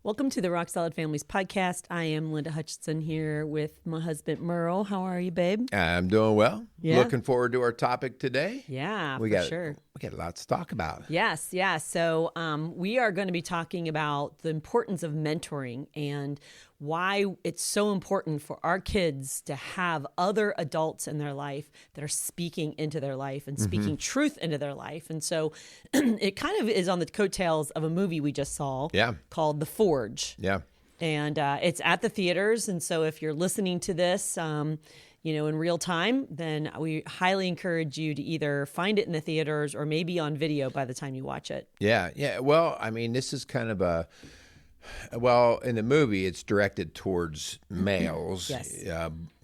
Welcome to the Rock Solid Families podcast. I am Linda Hutchinson here with my husband, Merrill. How are you, babe? I'm doing well. Yeah. Looking forward to our topic today. Yeah, sure. We got lots to talk about. Yes, yeah. So we are going to be talking about the importance of mentoring and why it's so important for our kids to have other adults in their life that are speaking into their life and speaking truth into their life. And so it kind of is on the coattails of a movie we just saw called The Forge. Yeah. And it's at the theaters. And so if you're listening to this, in real time, then we highly encourage you to either find it in the theaters or maybe on video by the time you watch it. Yeah. Well, I mean, this is kind of in the movie, it's directed towards males. Yes.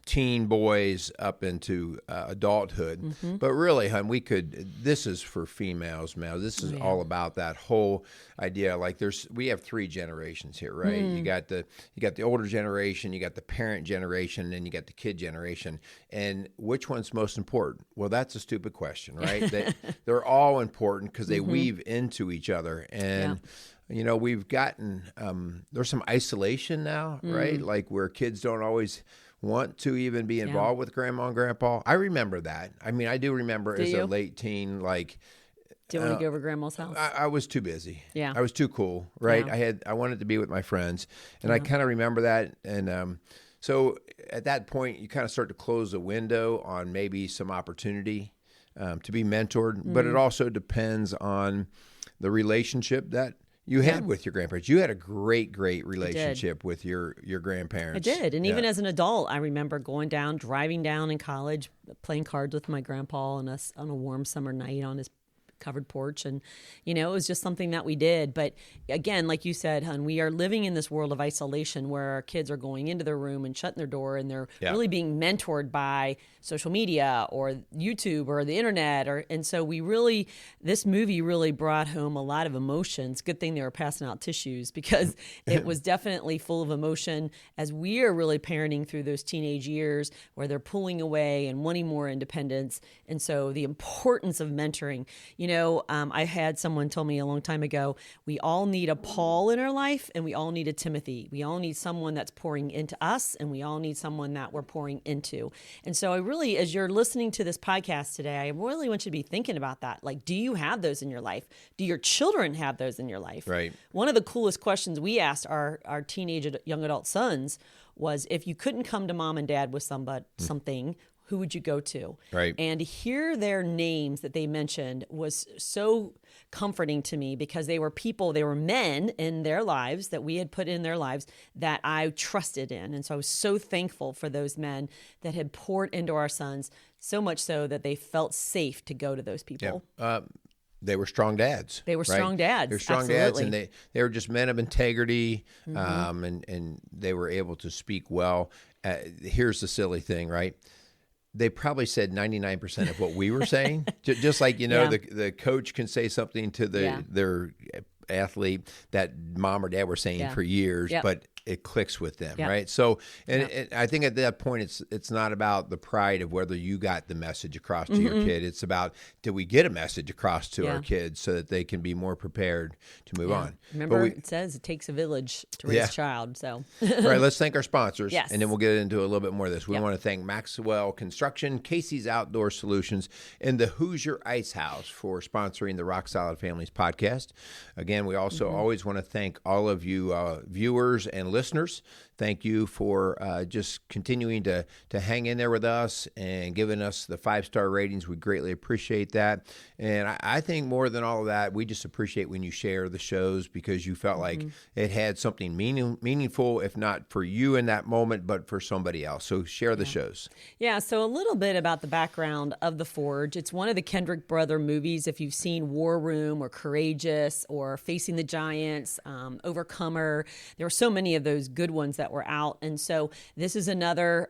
Teen boys up into adulthood. But really, hon, this is for females, males. This is all about that whole idea. Like we have three generations here, right? You got the older generation, you got the parent generation, and you got the kid generation. And which one's most important? Well, that's a stupid question, right? They're all important because they weave into each other. And we've gotten, there's some isolation now, right? Like where kids don't always want to even be involved with grandma and grandpa. I remember that. I mean, I do remember a late teen, like... Do you want to go over grandma's house? I was too busy. Yeah. I was too cool, right? Yeah. I wanted to be with my friends, and I kind of remember that. And so at that point, you kind of start to close the window on maybe some opportunity to be mentored, but it also depends on the relationship that you had with your grandparents. You had a great relationship with your grandparents. I did. And even as an adult, I remember driving down in college, playing cards with my grandpa on a warm summer night on his covered porch. And, it was just something that we did. But again, like you said, hon, we are living in this world of isolation where our kids are going into their room and shutting their door, and they're really being mentored by social media or YouTube or the internet. And so this movie really brought home a lot of emotions. Good thing they were passing out tissues because it was definitely full of emotion as we are really parenting through those teenage years where they're pulling away and wanting more independence. And so the importance of mentoring, I had someone tell me a long time ago, we all need a Paul in our life and we all need a Timothy. We all need someone that's pouring into us and we all need someone that we're pouring into. And so as you're listening to this podcast today, I really want you to be thinking about that. Like, do you have those in your life? Do your children have those in your life? Right. One of the coolest questions we asked our teenage young adult sons was, if you couldn't come to mom and dad with something, who would you go to? Right. And to hear their names that they mentioned was so comforting to me because they were men in their lives that we had put in their lives that I trusted in. And so I was so thankful for those men that had poured into our sons, so much so that they felt safe to go to those people. Yeah. They were strong dads. They were strong dads. They were strong dads, and they were just men of integrity, and they were able to speak well. Here's the silly thing, right? They probably said 99% of what we were saying. Just like, the coach can say something to their athlete that mom or dad were saying for years, but it clicks with them, right? So, and I think at that point, it's not about the pride of whether you got the message across to your kid. It's about, did we get a message across to our kids so that they can be more prepared to move on? Remember, it says it takes a village to raise a child. So, all right, let's thank our sponsors, yes. and then we'll get into a little bit more of this. We want to thank Maxwell Construction, Casey's Outdoor Solutions, and the Hoosier Ice House for sponsoring the Rock Solid Families podcast. Again, we also always want to thank all of you viewers and listeners. Thank you for just continuing to hang in there with us and giving us the 5-star ratings. We greatly appreciate that. And I think more than all of that, we just appreciate when you share the shows because you felt like it had something meaningful, if not for you in that moment, but for somebody else. So share the shows. Yeah, so a little bit about the background of The Forge. It's one of the Kendrick brother movies. If you've seen War Room or Courageous or Facing the Giants, Overcomer, there were so many of those good ones that were out. And so this is another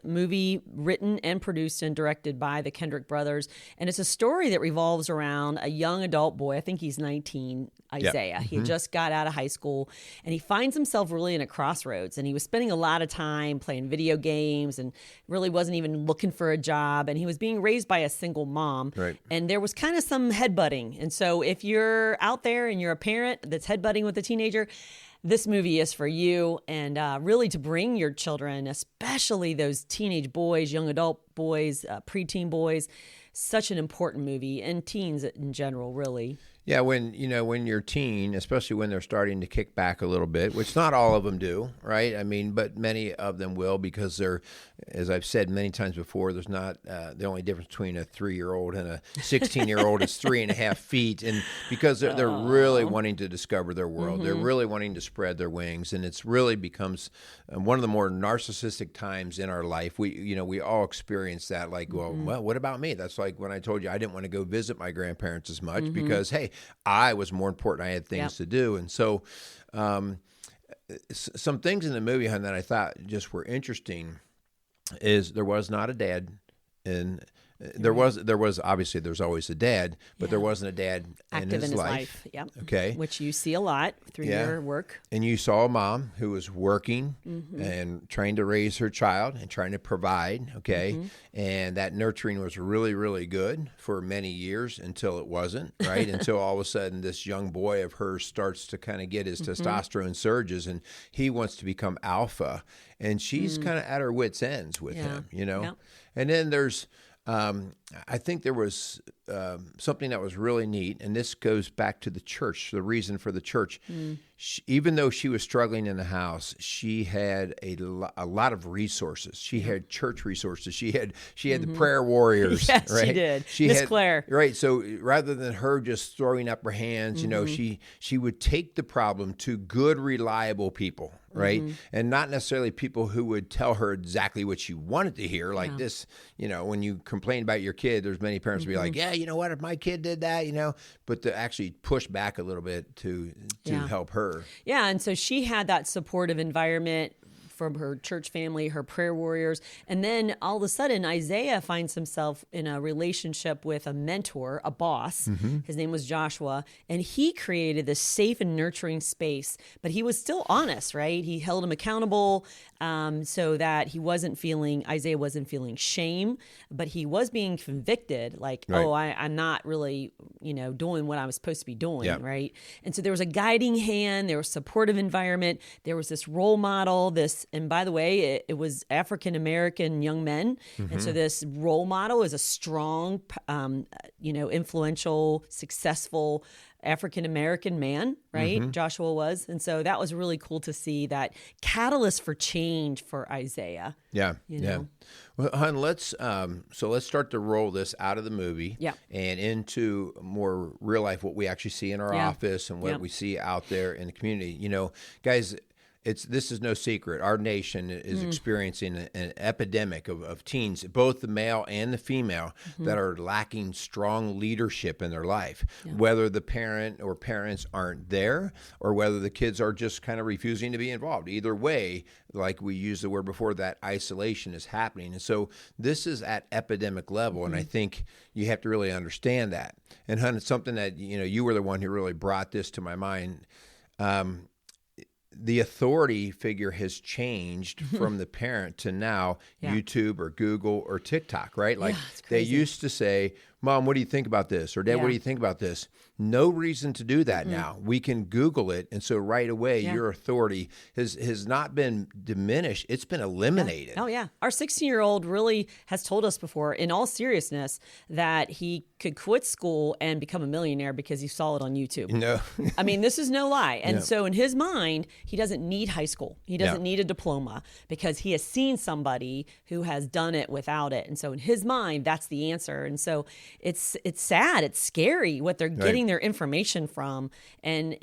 movie written and produced and directed by the Kendrick brothers. And it's a story that revolves around a young adult boy. I think he's 19, Isaiah. He just got out of high school and he finds himself really in a crossroads. And he was spending a lot of time playing video games and really wasn't even looking for a job. And he was being raised by a single mom. Right. And there was kind of some headbutting. And so if you're out there and you're a parent that's headbutting with a teenager, this movie is for you, and really to bring your children, especially those teenage boys, young adult boys, preteen boys. Such an important movie, and teens in general, really. Yeah, when you're a teen, especially when they're starting to kick back a little bit, which not all of them do, right? I mean, but many of them will, because they're, as I've said many times before, there's not the only difference between a 3-year-old and a 16-year-old is 3.5 feet, and because they're really wanting to discover their world, they're really wanting to spread their wings, and it's really becomes one of the more narcissistic times in our life. We all experience that. Like, well, what about me? That's like when I told you I didn't want to go visit my grandparents as much because, hey, I was more important. I had things to do. And so some things in the movie, hon, that I thought just were interesting is there was not a dad in there was obviously there's always a dad, but there wasn't a dad active in his life. Yep. Okay. Which you see a lot through your work. And you saw a mom who was working and trying to raise her child and trying to provide. Okay. And that nurturing was really, really good for many years until it wasn't, right? Until all of a sudden this young boy of hers starts to kind of get his testosterone surges and he wants to become alpha. And she's kind of at her wits' ends with him, Yep. And then there's I think there was something that was really neat, and this goes back to the church, the reason for the church. Even though she was struggling in the house, she had a lot of resources. She had church resources. She had the prayer warriors. Yes, right? she did. Miss Claire. Right. So rather than her just throwing up her hands, she would take the problem to good, reliable people. Right. And not necessarily people who would tell her exactly what she wanted to hear. Like this, when you complain about your kid, there's many parents who be like, yeah, you know what, if my kid did that, but to actually push back a little bit to help her. Yeah. And so she had that supportive environment from her church family, her prayer warriors. And then all of a sudden, Isaiah finds himself in a relationship with a mentor, a boss. His name was Joshua. And he created this safe and nurturing space. But he was still honest, right? He held him accountable so that Isaiah wasn't feeling shame, but he was being convicted. Like, I'm not really, doing what I was supposed to be doing, right? And so there was a guiding hand. There was a supportive environment. There was this role model, and by the way, it was African-American young men. And so this role model is a strong, influential, successful African-American man, right? Joshua was. And so that was really cool to see that catalyst for change for Isaiah. Yeah. Well, hon, let's start to roll this out of the movie and into more real life, what we actually see in our office and what we see out there in the community. Guys, this is no secret. Our nation is experiencing an epidemic of teens, both the male and the female, that are lacking strong leadership in their life, whether the parent or parents aren't there or whether the kids are just kind of refusing to be involved. Either way, like we used the word before, that isolation is happening. And so this is at epidemic level, and I think you have to really understand that. And, hon, it's something that, you were the one who really brought this to my mind. The authority figure has changed from the parent to now YouTube or Google or TikTok, right? Like they used to say, Mom, what do you think about this? Or Dad, what do you think about this? No reason to do that now. We can Google it. And so right away, your authority has not been diminished. It's been eliminated. Oh, yeah. Our 16-year-old really has told us before, in all seriousness, that he could quit school and become a millionaire because he saw it on YouTube. No. I mean, this is no lie. And so in his mind, he doesn't need high school. He doesn't need a diploma because he has seen somebody who has done it without it. And so in his mind, that's the answer. And so it's sad. It's scary what they're getting their information from. And,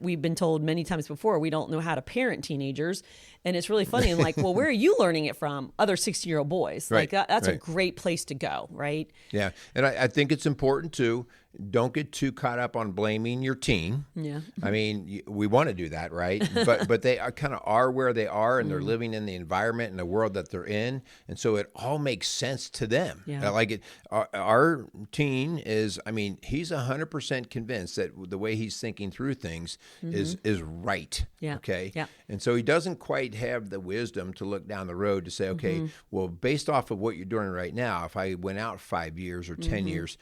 we've been told many times before, we don't know how to parent teenagers. And it's really funny. And like, well, where are you learning it from? Other 16-year-old boys. Like that's a great place to go, right? Yeah. And I think it's important too, don't get too caught up on blaming your teen. Yeah. I mean, we want to do that, right? But they are where they are, and they're living in the environment and the world that they're in. And so it all makes sense to them. Yeah. Like it, our teen is, he's 100% convinced that the way he's thinking through things is right. Yeah. Okay. Yeah. And so he doesn't quite have the wisdom to look down the road to say, okay, well, based off of what you're doing right now, if I went out 5 years or 10 years,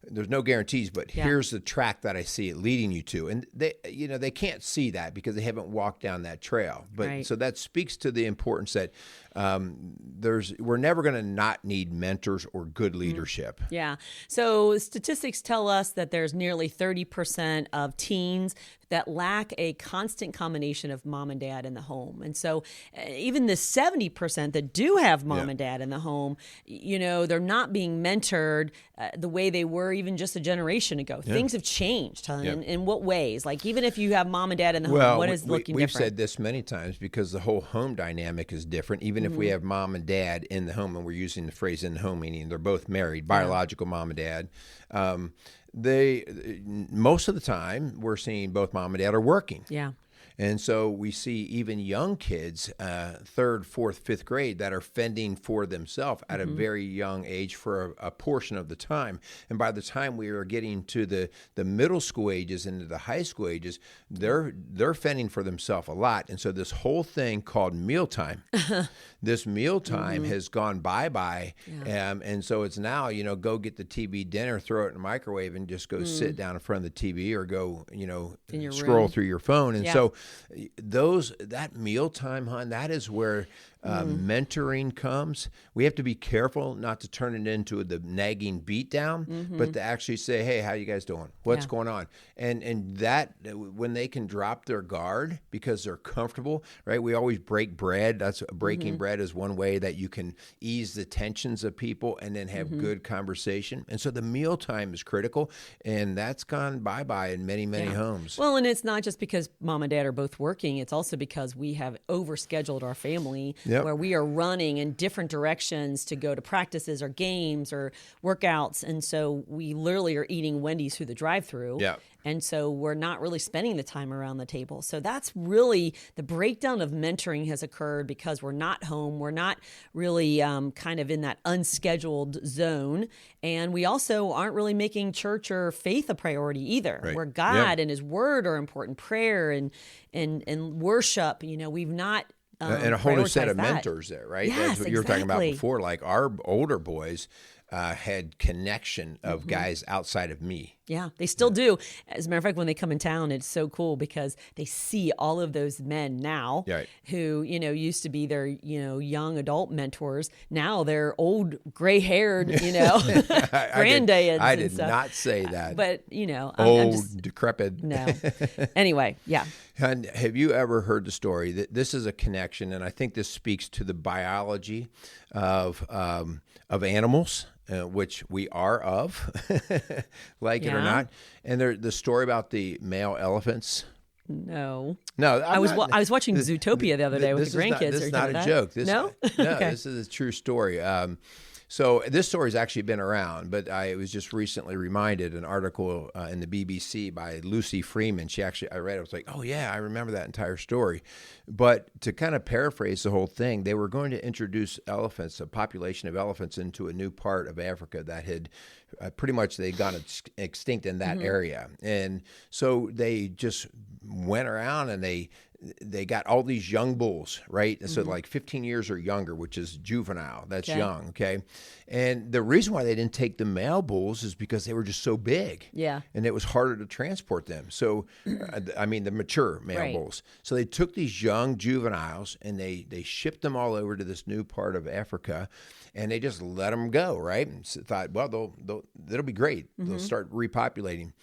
there's no guarantees, but here's the track that I see it leading you to. And they can't see that because they haven't walked down that trail. But so that speaks to the importance that we're never going to not need mentors or good leadership. Yeah. So statistics tell us that there's nearly 30% of teens that lack a constant combination of mom and dad in the home. And so even the 70% that do have mom and dad in the home, they're not being mentored the way they were even just a generation ago. Things have changed. In what ways? Like, even if you have mom and dad in the home, what is looking we've different? Said this many times because the whole home dynamic is different. Even if we have mom and dad in the home, and we're using the phrase in the home, meaning they're both married, biological mom and dad, most of the time we're seeing both mom and dad are working. Yeah. And so we see even young kids, third, fourth, fifth grade, that are fending for themselves at a very young age for a portion of the time. And by the time we are getting to the middle school ages and the high school ages, they're fending for themselves a lot. And so this whole thing called mealtime, this mealtime has gone bye-bye. And so it's now, go get the TV dinner, throw it in the microwave, and just go sit down in front of the TV or go, scroll through your phone. And so that mealtime, hon, that is where mentoring comes. We have to be careful not to turn it into the nagging beatdown, but to actually say, hey, how you guys doing? What's going on? And that, when they can drop their guard because they're comfortable, right? We always break bread. That's breaking bread is one way that you can ease the tensions of people and then have good conversation. And so the mealtime is critical, and that's gone bye-bye in many, many homes. Well, and it's not just because mom and dad are both working. It's also because we have overscheduled our family where we are running in different directions to go to practices or games or workouts. And so we literally are eating Wendy's through the drive-thru. Yeah. And so we're not really spending the time around the table. So that's really the breakdown of mentoring has occurred because we're not home. We're not really kind of in that unscheduled zone. And we also aren't really making church or faith a priority either, where God and his word are important, prayer and worship. We've not and a whole new set of mentors there, right? Yes, that's what you were talking about before. Like our older boys had connection of guys outside of me. Yeah, they still do. As a matter of fact, when they come in town, it's so cool because they see all of those men now who, used to be their, young adult mentors. Now they're old, gray-haired, granddads. I did not say that. But, I'm just, decrepit. No. Anyway, yeah. And have you ever heard the story that this is a connection, and I think this speaks to the biology of animals, which we are of, like it or not. And the story about the male elephants. No. I was watching Zootopia the other day with the grandkids. This is not a joke. No? No, Okay. This is a true story. So this story's actually been around, but I was just recently reminded an article in the BBC by Lucy Freeman. I read it. I was like, oh yeah, I remember that entire story. But to kind of paraphrase the whole thing, they were going to introduce elephants, a population of elephants, into a new part of Africa that had pretty much they'd gone extinct in that area. And so they just went around and they got all these young bulls, right? So like 15 years or younger, which is juvenile. That's young, okay? And the reason why they didn't take the male bulls is because they were just so big. Yeah. And it was harder to transport them. So, the mature male bulls. So they took these young juveniles and they shipped them all over to this new part of Africa, and they just let them go, right? And so thought, well, that'll be great. They'll start repopulating.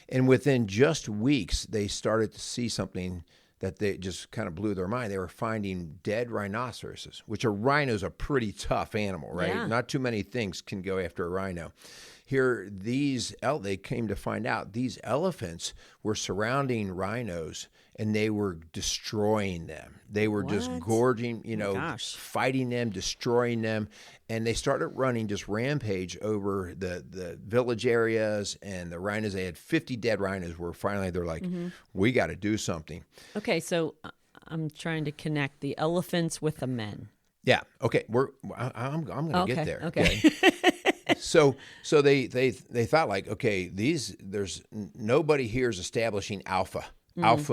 And within just weeks, they started to see something that they just kind of blew their mind. They were finding dead rhinoceroses, which a rhino's a pretty tough animal, right? Yeah. Not too many things can go after a rhino. Here, they came to find out these elephants were surrounding rhinos and they were destroying them. They were just gorging, fighting them, destroying them. And they started running just rampage over the village areas and the rhinos. They had 50 dead rhinos where finally they're like, we got to do something. Okay, so I'm trying to connect the elephants with the men. Yeah, okay. I'm going to get there. Okay. So they thought like, okay, there's nobody here is establishing alpha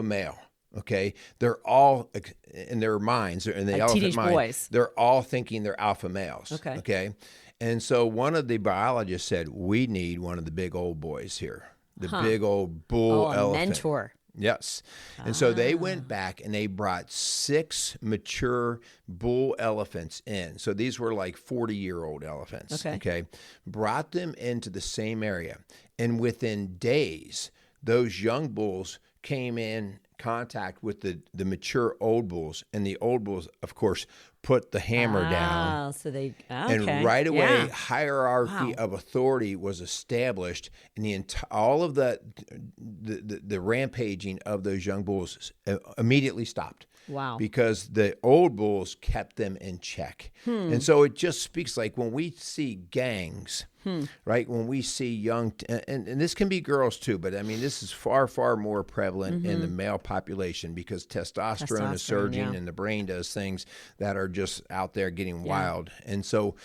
male. Okay, they're all in their minds, in the like elephant teenage mind. Boys. They're all thinking they're alpha males. Okay. Okay, And so one of the biologists said, we need one of the big old boys here, the big old bull elephant. Mentor. Yes. And so they went back and they brought 6 mature bull elephants in. So these were like 40-year-old elephants. Okay. Brought them into the same area. And within days, those young bulls came in contact with the mature old bulls. And the old bulls, of course, put the hammer down. So they, and right away, hierarchy of authority was established, and all of the rampaging of those young bulls immediately stopped. Wow. Because the old bulls kept them in check. And so it just speaks like when we see gangs, right? When we see young, and this can be girls too, but I mean, this is far, far more prevalent in the male population because testosterone is surging and the brain does things that are just out there getting wild. And so,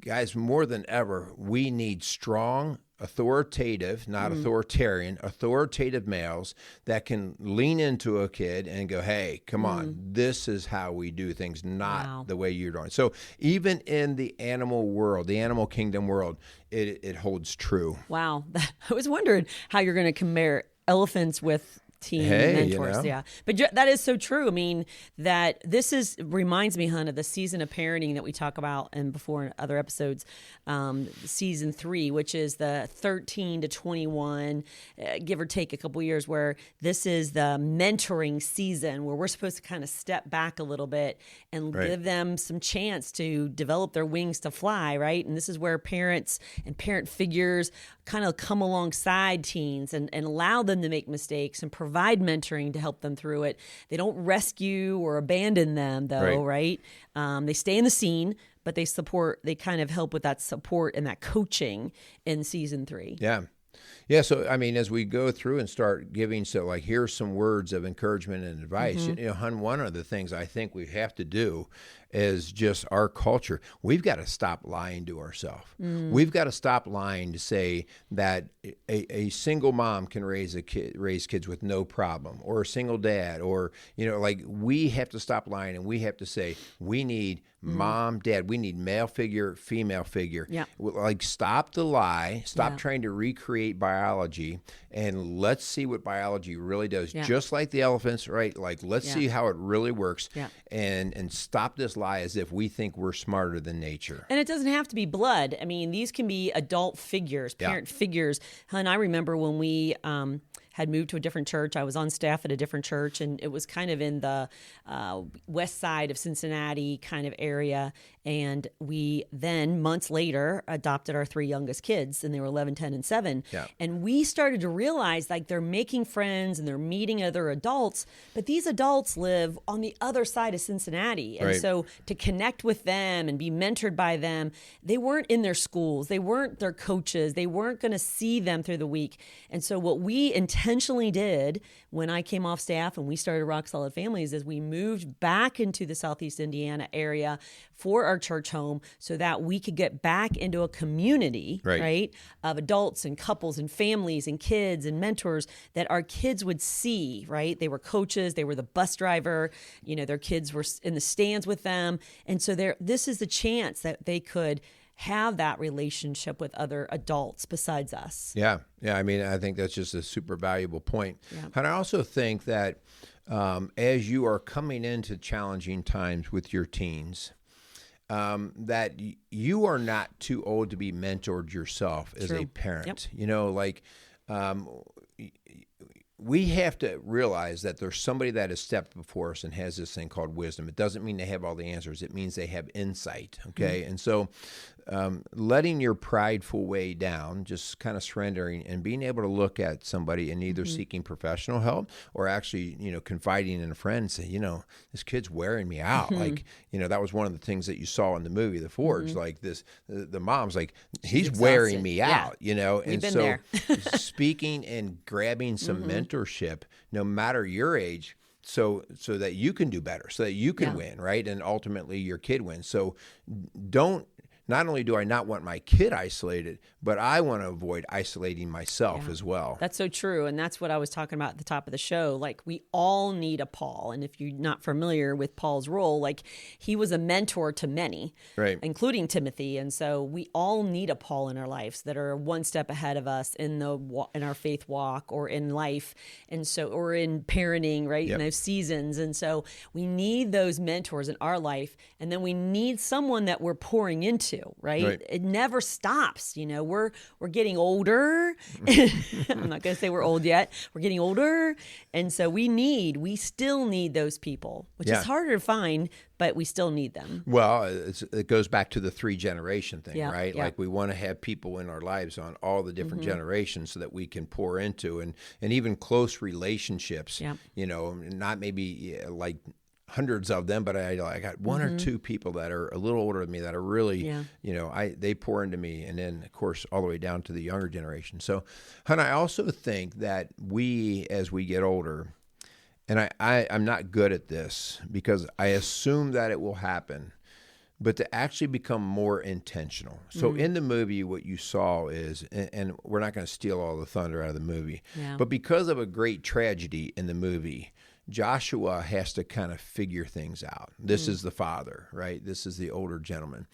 guys, more than ever, we need strong, authoritative, not authoritarian, authoritative males that can lean into a kid and go, hey, come on, this is how we do things, not the way you're doing. So even in the animal world, the animal kingdom world, it holds true. Wow. I was wondering how you're going to compare elephants with teen mentors. Yeah. But that is so true. I mean, that reminds me, Hun, of the season of parenting that we talk about and before in other episodes, season 3, which is the 13 to 21, give or take a couple years, where this is the mentoring season where we're supposed to kind of step back a little bit and give them some chance to develop their wings to fly, right? And this is where parents and parent figures kind of come alongside teens and allow them to make mistakes and provide mentoring to help them through it. They don't rescue or abandon them, though, right? They stay in the scene, but they kind of help with that support and that coaching in season 3. Yeah. Yeah, so I mean, as we go through and start giving, here's some words of encouragement and advice. Hun, one of the things I think we have to do is just our culture. We've got to stop lying to ourselves. We've got to stop lying to say that a single mom can raise kids with no problem, or a single dad, or we have to stop lying, and we have to say we need mom, dad, we need male figure, female figure. Yeah. Stop the lie, stop trying to recreate biology, and let's see what biology really does. Just like the elephants, right? Let's see how it really works, and stop this lie as if we think we're smarter than nature. And it doesn't have to be blood. I mean, these can be adult figures, parent figures. And I remember when we had moved to a different church. I was on staff at a different church, and it was kind of in the west side of Cincinnati kind of area. And we then, months later, adopted our 3 youngest kids, and they were 11, 10, and 7. Yeah. And we started to realize they're making friends and they're meeting other adults, but these adults live on the other side of Cincinnati. And so to connect with them and be mentored by them, they weren't in their schools. They weren't their coaches. They weren't going to see them through the week. And so what we intentionally did when I came off staff and we started Rock Solid Families is we moved back into the Southeast Indiana area for our church home so that we could get back into a community, right, of adults and couples and families and kids and mentors that our kids would see, right? They were coaches, they were the bus driver, their kids were in the stands with them. And so this is the chance that they could have that relationship with other adults besides us. Yeah. I mean, I think that's just a super valuable point. Yeah. And I also think that as you are coming into challenging times with your teens, that you are not too old to be mentored yourself as a parent. We have to realize that there's somebody that has stepped before us and has this thing called wisdom. It doesn't mean they have all the answers. It means they have insight, okay? And so letting your prideful way down, just kind of surrendering and being able to look at somebody and either seeking professional help or actually, confiding in a friend and say, this kid's wearing me out. That was one of the things that you saw in the movie, The Forge, the mom's like, he's wearing me out, We've and been so there. speaking and grabbing some mentorship, no matter your age, so that you can do better, so that you can win, right? And ultimately your kid wins. So don't not only do I not want my kid isolated, but I want to avoid isolating myself as well. That's so true. And that's what I was talking about at the top of the show. Like, we all need a Paul. And if you're not familiar with Paul's role, like, he was a mentor to many, right, including Timothy. And so we all need a Paul in our lives that are one step ahead of us in our faith walk or in life. And so, or in parenting, right? In those seasons. And so we need those mentors in our life. And then we need someone that we're pouring into, right? It never stops. You know, we're getting older. I'm not going to say we're old yet. We're getting older. And so we still need those people, which is harder to find, but we still need them. Well, it goes back to the 3-generation thing, right? Like, we want to have people in our lives on all the different generations so that we can pour into, and even close relationships, you know, not maybe like hundreds of them, but I got one or two people that are a little older than me that are really, you know, they pour into me. And then, of course, all the way down to the younger generation. So, hon, I also think that as we get older, and I'm not good at this because I assume that it will happen, but to actually become more intentional. So in the movie, what you saw is, and we're not going to steal all the thunder out of the movie, but because of a great tragedy in the movie, Joshua has to kind of figure things out. This is the father, right? This is the older gentleman.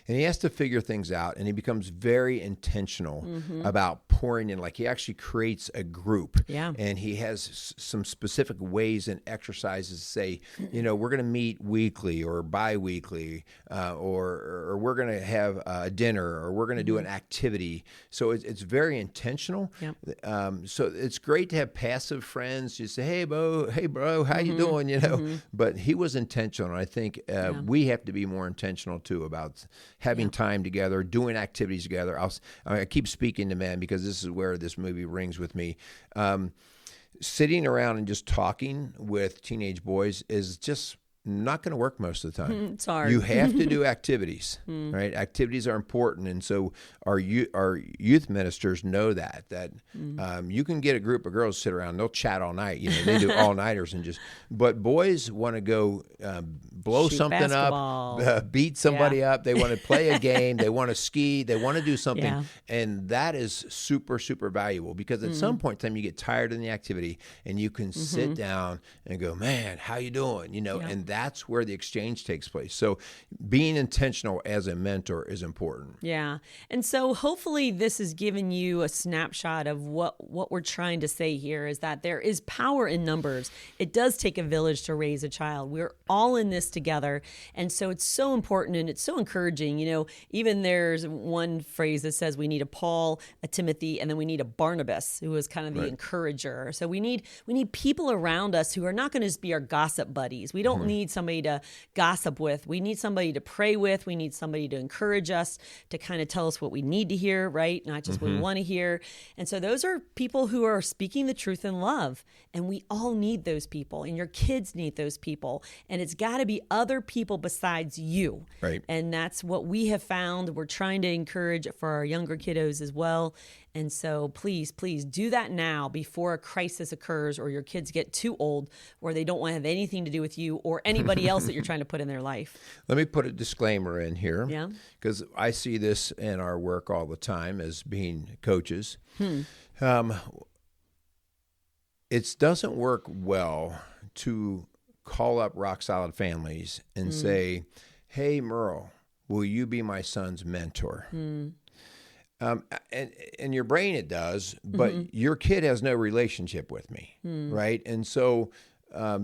And he has to figure things out, and he becomes very intentional about pouring in. Like, he actually creates a group, and he has some specific ways and exercises to say, you know, we're going to meet weekly or bi-weekly, or we're going to have a dinner, or we're going to do an activity. So it's very intentional. So it's great to have passive friends. You say, hey, bro, how you doing? You know, but he was intentional. And I think we have to be more intentional too about having time together, doing activities together. I keep speaking to men because this is where this movie rings with me. Sitting around and just talking with teenage boys is just not going to work most of the time. It's hard. You have to do activities, right? Activities are important. And so our youth ministers know that you can get a group of girls to sit around, they'll chat all night. You know, they do all-nighters but boys want to go blow Shoot something basketball. up, beat somebody up. They want to play a game. They want to ski. They want to do something. Yeah. And that is super, super valuable because at some point in time you get tired in the activity and you can sit down and go, man, how you doing? You know, and that's where the exchange takes place. So being intentional as a mentor is important. Yeah. And so hopefully this has given you a snapshot of what we're trying to say here is that there is power in numbers. It does take a village to raise a child. We're all in this together. And so it's so important and it's so encouraging. You know, even there's one phrase that says we need a Paul, a Timothy, and then we need a Barnabas, who is kind of the encourager. So we need people around us who are not going to just be our gossip buddies. We don't need somebody to gossip with. We need somebody to pray with. We need somebody to encourage us, to kind of tell us what we need to hear, right? Not just what we want to hear. And so those are people who are speaking the truth in love. And we all need those people. And your kids need those people. And it's got to be other people besides you. Right. And that's what we have found. We're trying to encourage for our younger kiddos as well. And so please do that now before a crisis occurs or your kids get too old or they don't want to have anything to do with you or anybody else that you're trying to put in their life. Let me put a disclaimer in here. Yeah. Because I see this in our work all the time as being coaches. It doesn't work well to call up rock solid families and say, hey, Merle, will you be my son's mentor? And in your brain it does, but your kid has no relationship with me, right? And so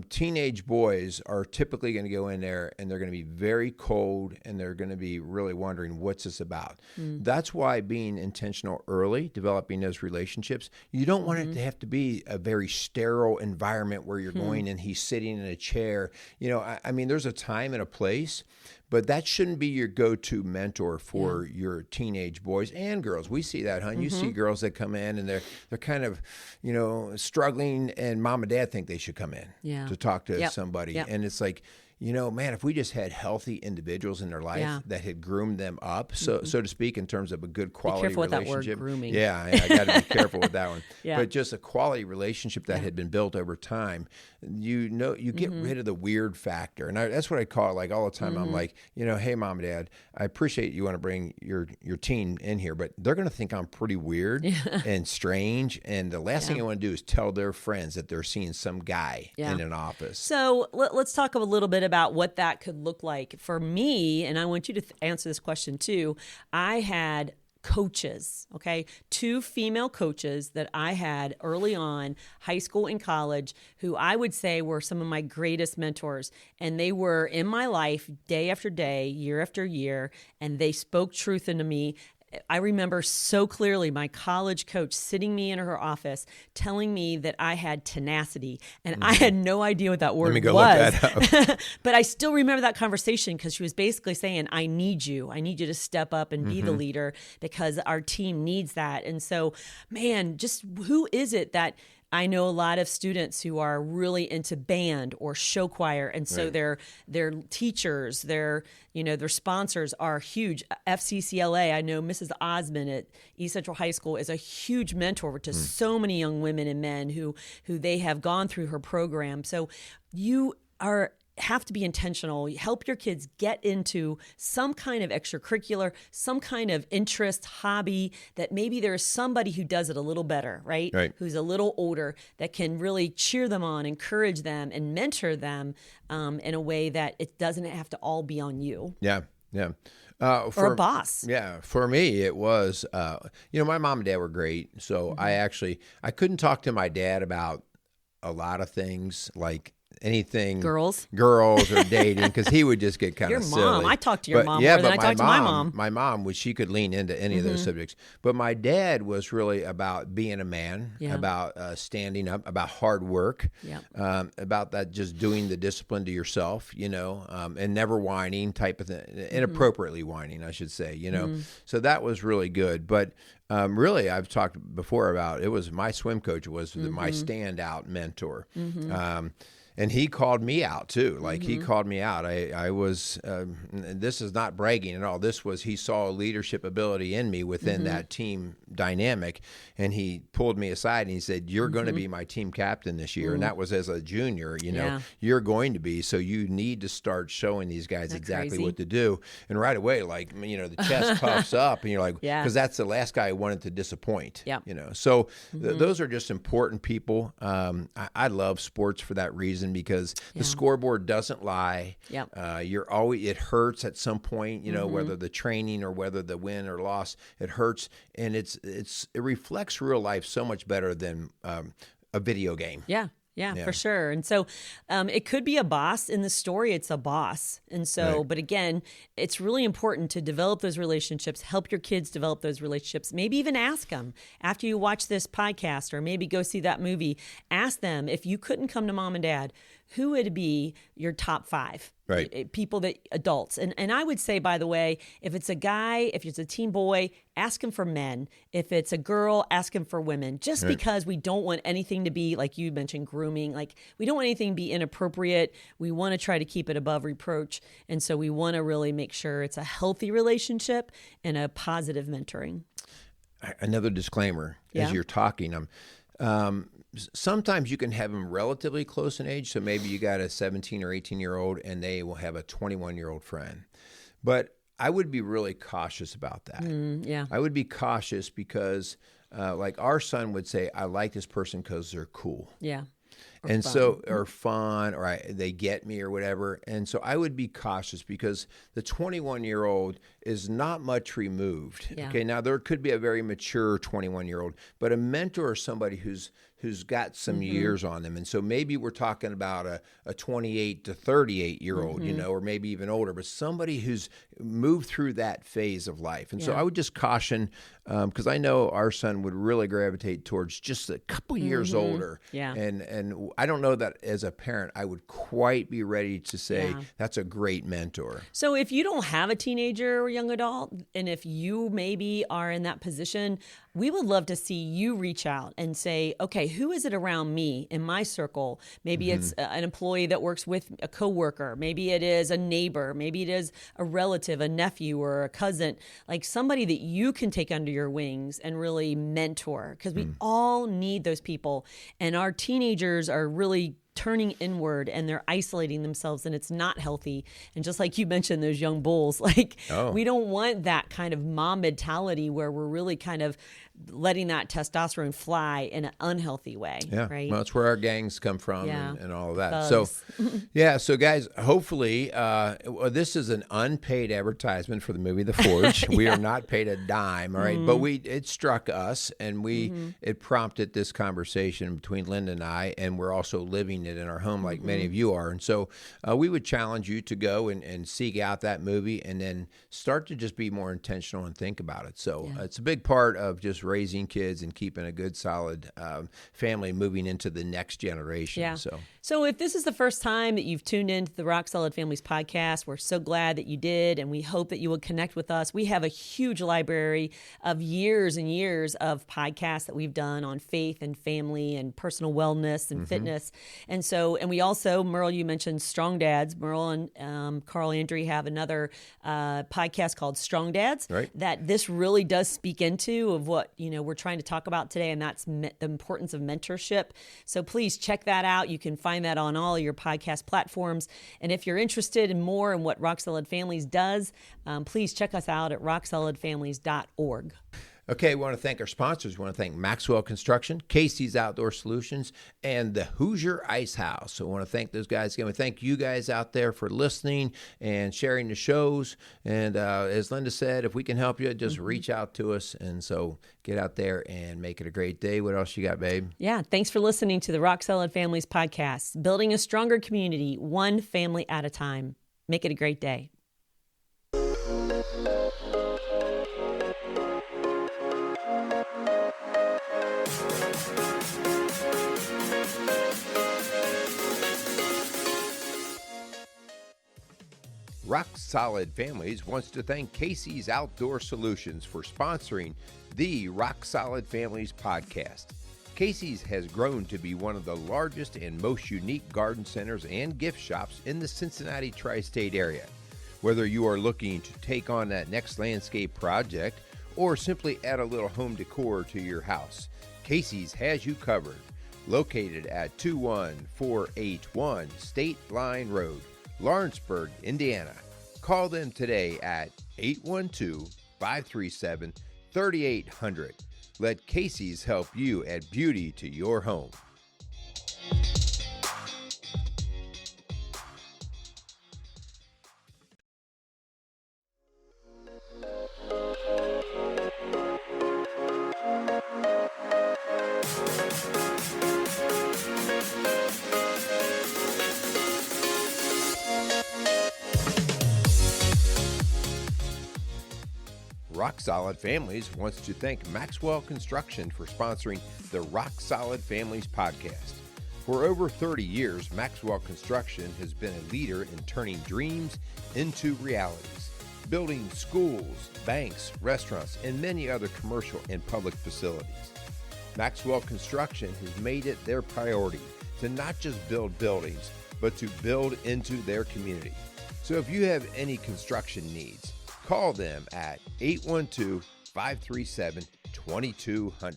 teenage boys are typically going to go in there and they're going to be very cold and they're going to be really wondering, what's this about? That's why being intentional early, developing those relationships, you don't want it to have to be a very sterile environment where you're going and he's sitting in a chair. You know, I mean, there's a time and a place, but that shouldn't be your go-to mentor for your teenage boys and girls. We see that, hon. You see girls that come in and they're kind of, you know, struggling, and mom and dad think they should come in to talk to somebody. And it's like, man, if we just had healthy individuals in their life that had groomed them up, so to speak, in terms of a good quality careful with relationship. That word, grooming. Yeah, I got to be careful with that one. Yeah. But just a quality relationship that had been built over time, you get rid of the weird factor. And that's what I call it. Like all the time, I'm like, hey, Mom and Dad, I appreciate you want to bring your teen in here, but they're going to think I'm pretty weird and strange. And the last thing I want to do is tell their friends that they're seeing some guy in an office. So let's talk a little bit about what that could look like for me. And I want you to answer this question too. I had coaches, okay? 2 female coaches that I had early on, high school and college, who I would say were some of my greatest mentors. And they were in my life day after day, year after year, and they spoke truth into me. I remember so clearly my college coach sitting me in her office telling me that I had tenacity, and I had no idea what that word was. Let me go look that up. But I still remember that conversation because she was basically saying, I need you to step up and be the leader because our team needs that. And so, man, just who is it that I know a lot of students who are really into band or show choir, and so their teachers, their sponsors are huge. FCCLA, I know Mrs. Osmond at East Central High School is a huge mentor to so many young women and men who they have gone through her program. So you have to be intentional. Help your kids get into some kind of extracurricular, some kind of interest, hobby, that maybe there's somebody who does it a little better, right? Who's a little older, that can really cheer them on, encourage them, and mentor them in a way that it doesn't have to all be on you. Yeah. Or a boss. Yeah. For me, it was, my mom and dad were great. So I couldn't talk to my dad about a lot of things, like anything girls or dating, because he would just get kind of silly. Your mom, I talked to your mom more than I talked to my mom. My mom, she could lean into any of those subjects. But my dad was really about being a man, about standing up, about hard work, about that, just doing the discipline to yourself, and never whining type of thing, inappropriately whining, I should say, So that was really good. But really, I've talked before about, it was my swim coach was my standout mentor. And he called me out too. Like he called me out. I was, this is not bragging at all. This was, he saw a leadership ability in me within that team dynamic. And he pulled me aside and he said, you're going to be my team captain this year. And that was as a junior, you're going to be. So you need to start showing these guys exactly what to do. And right away, like, the chest puffs up and you're like, because that's the last guy I wanted to disappoint. So those are just important people. I love sports for that reason, because the scoreboard doesn't lie. You're always, it hurts at some point, whether the training or whether the win or loss, it hurts. And it reflects real life so much better than a video game. Yeah, for sure. And so it could be a boss. In the story, it's a boss. And so, but again, it's really important to develop those relationships, help your kids develop those relationships, maybe even ask them after you watch this podcast or maybe go see that movie, ask them, if you couldn't come to mom and dad, who would be your top 5? People adults. And I would say, by the way, if it's a guy, if it's a teen boy, ask him for men. If it's a girl, ask him for women. Just because we don't want anything to be, like you mentioned, grooming. Like, we don't want anything to be inappropriate. We want to try to keep it above reproach. And so we want to really make sure it's a healthy relationship and a positive mentoring. Another disclaimer, as you're talking, sometimes you can have them relatively close in age. So maybe you got a 17 or 18-year-old and they will have a 21-year-old friend. But I would be really cautious about that. I would be cautious because like our son would say, I like this person because they're cool. And fun. So, or fun, or they get me or whatever. And so I would be cautious because the 21-year-old is not much removed. Okay, now there could be a very mature 21-year-old, but a mentor is somebody who's got some years on them. And so maybe we're talking about a 28 to 38-year-old, or maybe even older, but somebody who's moved through that phase of life. And so I would just caution, because I know our son would really gravitate towards just a couple years older. And I don't know that as a parent I would quite be ready to say Yeah. that's a great mentor. So if you don't have a teenager or young adult, and if you maybe are in that position, we would love to see you reach out and say, okay, who is it around me in my circle? Maybe it's an employee that works with a coworker. Maybe it is a neighbor. Maybe it is a relative, a nephew or a cousin, like somebody that you can take under your wings and really mentor, because we all need those people. And our teenagers are really turning inward and they're isolating themselves, and it's not healthy. And just like you mentioned, those young bulls, like we don't want that kind of mom mentality where we're really kind of letting that testosterone fly in an unhealthy way. Yeah, right. well, that's where our gangs come from Yeah. and all of that. Thugs. So, so guys, hopefully, this is an unpaid advertisement for the movie The Forge. We are not paid a dime, all right? But it struck us, and it prompted this conversation between Linda and I, and we're also living it in our home like many of you are. And so we would challenge you to go and seek out that movie and then start to just be more intentional and think about it. So it's a big part of just raising kids and keeping a good, solid family moving into the next generation. Yeah. So if this is the first time that you've tuned into the Rock Solid Families podcast, we're so glad that you did, and we hope that you will connect with us. We have a huge library of years and years of podcasts that we've done on faith and family and personal wellness and fitness. And we also, Merle, you mentioned Strong Dads. Merle and Carl Andrew have another podcast called Strong Dads that this really does speak into of what, we're trying to talk about today, and that's the importance of mentorship. So please check that out. You can find that on all your podcast platforms. And if you're interested in more in what Rock Solid Families does, please check us out at rocksolidfamilies.org. Okay, we want to thank our sponsors. We want to thank Maxwell Construction, Casey's Outdoor Solutions, and the Hoosier Ice House. So we want to thank those guys again. We thank you guys out there for listening and sharing the shows. And as Linda said, if we can help you, just reach out to us. And so get out there and make it a great day. What else you got, babe? Yeah, thanks for listening to the Rock Solid Families podcast, building a stronger community, one family at a time. Make it a great day. Rock Solid Families wants to thank Casey's Outdoor Solutions for sponsoring the Rock Solid Families podcast. Casey's has grown to be one of the largest and most unique garden centers and gift shops in the Cincinnati tri-state area. Whether you are looking to take on that next landscape project or simply add a little home decor to your house, Casey's has you covered. Located at 21481 State Line Road, Lawrenceburg, Indiana. Call them today at 812-537-3800. Let Casey's help you add beauty to your home. Rock Solid Families wants to thank Maxwell Construction for sponsoring the Rock Solid Families podcast. For over 30 years, Maxwell Construction has been a leader in turning dreams into realities, building schools, banks, restaurants, and many other commercial and public facilities. Maxwell Construction has made it their priority to not just build buildings, but to build into their community. So if you have any construction needs, call them at 812-537-2200.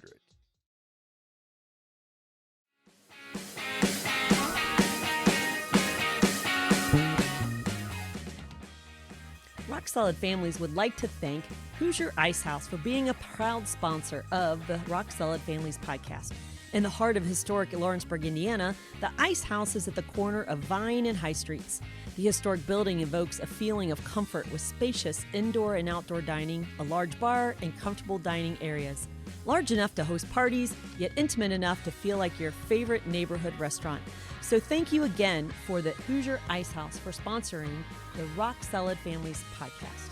Rock Solid Families would like to thank Hoosier Ice House for being a proud sponsor of the Rock Solid Families podcast. In the heart of historic Lawrenceburg, Indiana, the Ice House is at the corner of Vine and High Streets. The historic building evokes a feeling of comfort with spacious indoor and outdoor dining, a large bar, and comfortable dining areas. Large enough to host parties, yet intimate enough to feel like your favorite neighborhood restaurant. So thank you again for the Hoosier Ice House for sponsoring the Rock Solid Families podcast.